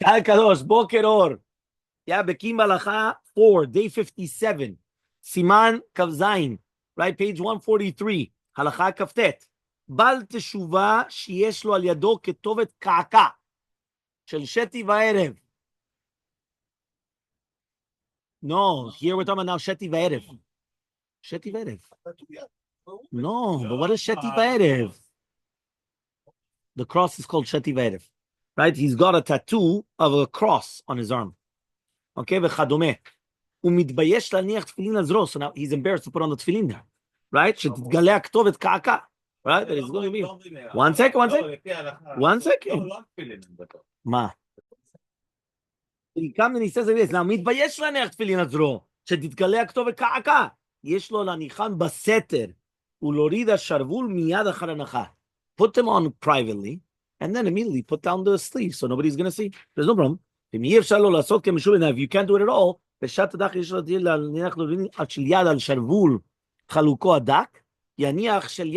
Kal Kadosh, Boker Or. Yeah, Bekiim Bahalacha 4, day 57. Siman Kavzayin, right? Page 143. Halacha Kaftet. Bal Teshuva שיש לו על ידו כתובת קעקע של שתי וערב. No, here we're talking about now Sheti Va'erev. Sheti Va'erev. No, but what is Sheti Va'erev? The cross is called Sheti Va'erev. Right? He's got a tattoo of a cross on his arm. Okay, וכדומה. הוא מתבייש להניח תפילין על זרוע. So now he's embarrassed to put on the tefillin there. Right? שתתגלה הכתובת קעקע. Right? That is going to be. One second. מה? He comes and he says like this, now, מתבייש להניח תפילין על זרוע, שתתגלה הכתובת קעקע. יש לו להניחן בסתר, ולהוריד השרוול מיד אחר הנחה. Put them on privately, and then immediately put down the sleeve, so nobody's going to see. There's no problem. אם אי אפשר לו לעשות כמשול, if you can't do it at all, בשעת הדק יש לו להניח לו של יד על שרוול חלוקו הדק, יניח של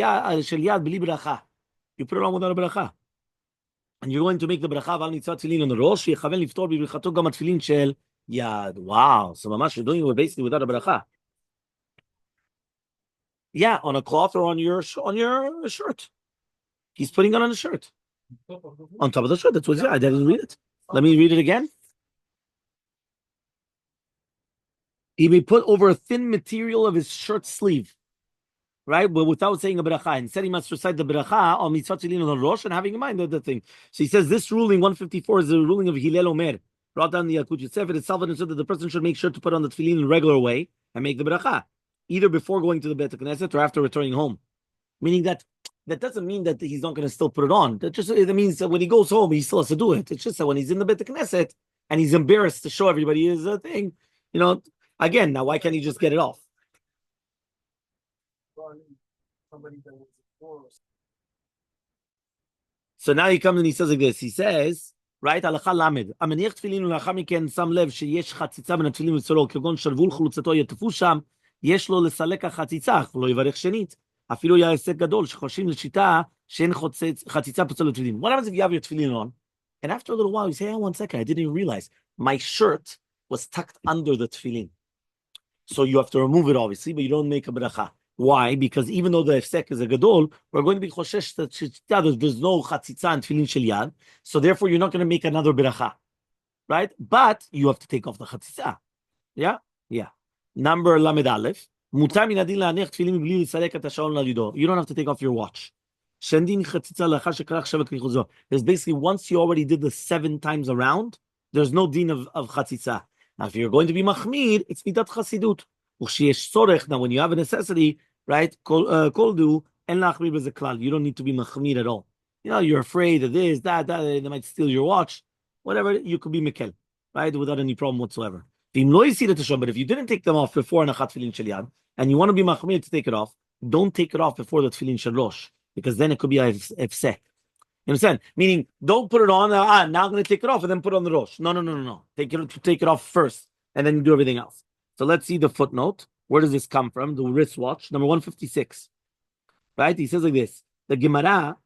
יד בלי ברכה. You put it on without a ברכה. And you're going to make the bracha ועל מצוות תפילין on the ראש, שיכוון לפתור בברכתו גם התפילין של יד. Wow, so mamash, you're doing it basically without a bracha. Yeah, on a cloth or on your shirt. He's putting it on a shirt. On top of the shirt, that's what I didn't read it. Let me read it again. He may put over a thin material of his shirt sleeve. Right, but without saying a bracha. Instead, he must recite the bracha on mitzvot tefillin on the rosh and having in mind the thing. So he says this ruling 154 is the ruling of Hillel Omer. Brought down the Yalkut Yosef. It itself understood that the person should make sure to put on the tefillin in a regular way and make the bracha, either before going to the Beit Knesset or after returning home. Meaning that doesn't mean that he's not going to still put it on. It means that when he goes home, he still has to do it. It's just that when he's in the Beit Knesset and he's embarrassed to show everybody his thing, again, now why can't he just get it off? So now he comes and he says like this. He says, right, הלכה למד. המניח תפילין ולאחר מכן שם לב שיש חציצה בין התפילין וצולו, כגון שרוול חלוצתו יטפו שם, יש לו לסלק החציצה, ולא יברך שנית. אפילו היה הישג גדול שחושבים לשיטה שאין חציצה פוצל לתפילין. What happens if you have your tefillin on? And after a little while you say, one second, I didn't even realize my shirt was tucked under the tefillin. So you have to remove it obviously, but you don't make a bracha. Why? Because even though the hefsek is a gadol, we're going to be choshesh that there's no chatzitza and tefillin shel yad, so therefore you're not going to make another beracha, right? But you have to take off the chatzitza. Yeah. Number lamed aleph. Mutar min adin la'anech tefillin bli lisalek et hasha'on lalido. You don't have to take off your watch. Shendin chatzitza lachar shekarach shevet krichuzo. There's basically once you already did the 7 times around, there's no din of chatzitza. Now, if you're going to be machmir, it's midat chasidut. Now, when you have a necessity, right? Koldu and lachmir bezeklal. You don't need to be machmir at all. You're afraid of this, that, they might steal your watch, whatever. You could be mekel, right? Without any problem whatsoever. But if you didn't take them off before anachat tefillin shel yad, and you want to be machmir to take it off, don't take it off before the tefillin shel rosh, because then it could be a hefsek. You understand? Meaning, don't put it on. Now I'm going to take it off and then put it on the rosh. No. Take it off first, and then you do everything else. So let's see the footnote. Where does this come from? The wristwatch, number 156. Right? He says like this. The Gemara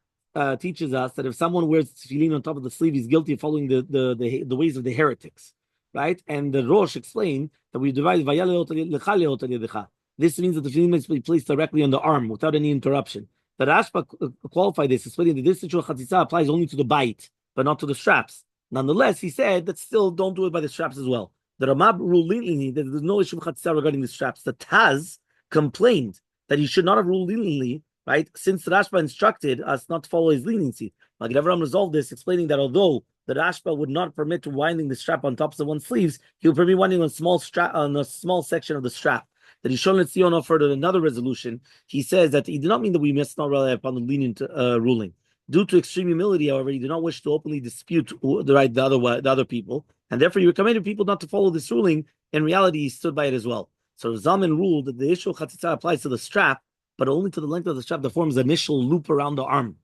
teaches us that if someone wears tefillin on top of the sleeve, he's guilty of following the ways of the heretics. Right? And the Rosh explained that we divide this means that the tefillin must be placed directly on the arm without any interruption. The Rashba qualified this, explaining that this situation chatzitza applies only to the bite, but not to the straps. Nonetheless, he said that still don't do it by the straps as well. The Ramab ruled leniently that there's no issue with chatzitza regarding the straps. The Taz complained that he should not have ruled leniently, right? Since the Rashba instructed us not to follow his leniency. Like Avram resolved this, explaining that although the Rashba would not permit winding the strap on tops of one's sleeves, he would permit winding on a small section of the strap. That Rishon LeZion offered another resolution. He says that he did not mean that we must not rely upon the lenient ruling. Due to extreme humility, however, he did not wish to openly dispute the other people, and therefore he recommended people not to follow this ruling. In reality, he stood by it as well. So Zalman ruled that the issue of chatzitza applies to the strap, but only to the length of the strap that forms the initial loop around the arm.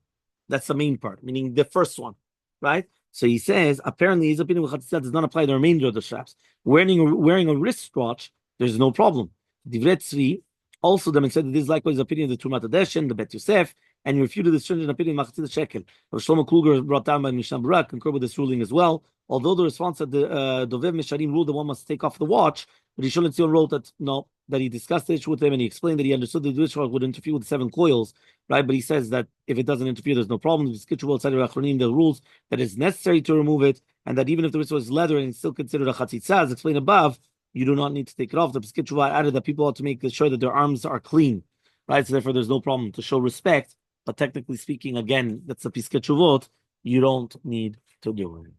That's the main part, meaning the first one, right? So he says, apparently his opinion with chatzitza does not apply to the remainder of the straps. Wearing a wristwatch, there's no problem. Divrei Tzvi also demonstrated this likewise opinion of the Trumat Hadeshen, the Bet Yosef. and you refuted the stringent opinion Machatzit shekel. Shlomo Kluger brought down by Mishnah Barak concurred with this ruling as well. Although the response that the Dovev Misharim ruled that one must take off the watch, but Rishon LeZion wrote that no, that he discussed the issue with him and he explained that he understood that the ritual would interfere with the 7 coils, right? But he says that if it doesn't interfere, there's no problem. The rules that it's necessary to remove it, and that even if the ritual is leather and it's still considered a chatzitza, as explained above, you do not need to take it off. The Pesach Tshuva added that people ought to make sure that their arms are clean, right? So therefore, there's no problem to show respect. But technically speaking, again, that's a Pesach Tshuvot. You don't need to do it.